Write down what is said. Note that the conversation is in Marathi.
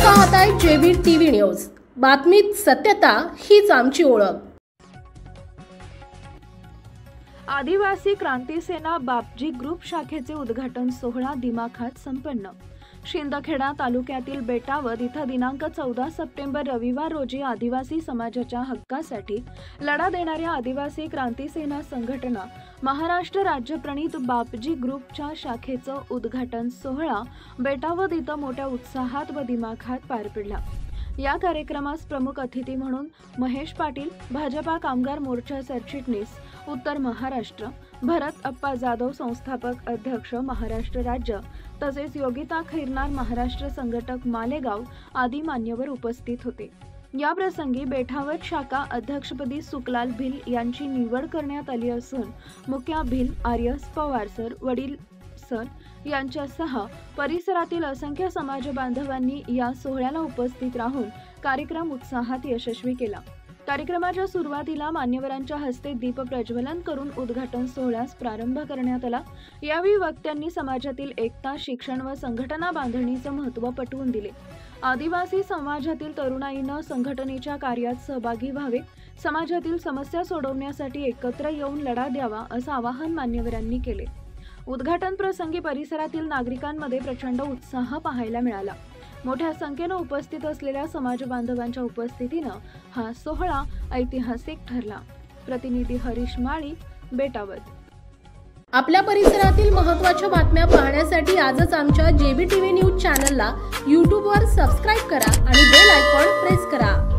पाहताय जेबी टीव्ही न्यूज। बातमीत सत्यता हीच आमची ओळख। आदिवासी क्रांती सेना बापजी ग्रुप शाखेचे उद्घाटन सोहळा दिमाखात संपन्न। शिंदखेडा तालुक्यातील बेटावद इथं दिनांक 14 सप्टेंबर रविवार रोजी आदिवासी समाजाच्या हक्कासाठी लढा देणाऱ्या आदिवासी क्रांती सेना संघटना महाराष्ट्र राज्य प्रणीत बापजी ग्रुपच्या शाखेचं उद्घाटन सोहळा बेटावद इथं मोठ्या उत्साहात व दिमाखात पार पडला। या कार्यक्रमास प्रमुख अतिथी म्हणून महेश पाटील, भाजपा कामगार मोर्चा सरचिटणीस उत्तर महाराष्ट्र, भरत अप्पा जाधव संस्थापक अध्यक्ष महाराष्ट्र राज्य, तसेच योगिता खैरनार महाराष्ट्र संघटक मालेगाव आदी मान्यवर उपस्थित होते। या प्रसंगी बेटावद शाखा अध्यक्षपदी सुखलाल भिल यांची निवड करण्यात आली असून मुख्य भिल आर्यस पवार सर, वडील सर यांच्यासह परिसरातील असंख्य समाज बांधवांनी या सोहळ्याला उपस्थित राहून कार्यक्रम उत्साहात यशस्वी केला। कार्यक्रमाच्या सुरुवातीला मान्यवरांच्या हस्ते दीप प्रज्वलन करून उद्घाटन सोहळ्यास प्रारंभ करण्यात आला। यावेळी वक्त्यांनी समाजातील एकता, शिक्षण व संघटना बांधणीचं महत्त्व पटवून दिले। आदिवासी समाजातील तरुणाईनं संघटनेच्या कार्यात सहभागी व्हावे, समाजातील समस्या सोडवण्यासाठी एकत्र येऊन लढा द्यावा असं आवाहन मान्यवरांनी केले। उद्घाटन प्रसंगी परिसरातील नागरिकांमध्ये प्रचंड उत्साह पाहायला मिळाला। मोठ्या संख्येने उपस्थित असलेल्या समाज बांधवांच्या उपस्थितीनं हा सोहळा ऐतिहासिक ठरला। प्रतिनिधी हरीश माळी, बेटावद। आपल्या परिसरातील महत्त्वाच्या बातम्या पाहण्यासाठी आजच आमच्या जेबी टीव्ही न्यूज चॅनलला YouTube वर सबस्क्राइब करा आणि बेल आयकॉन प्रेस करा।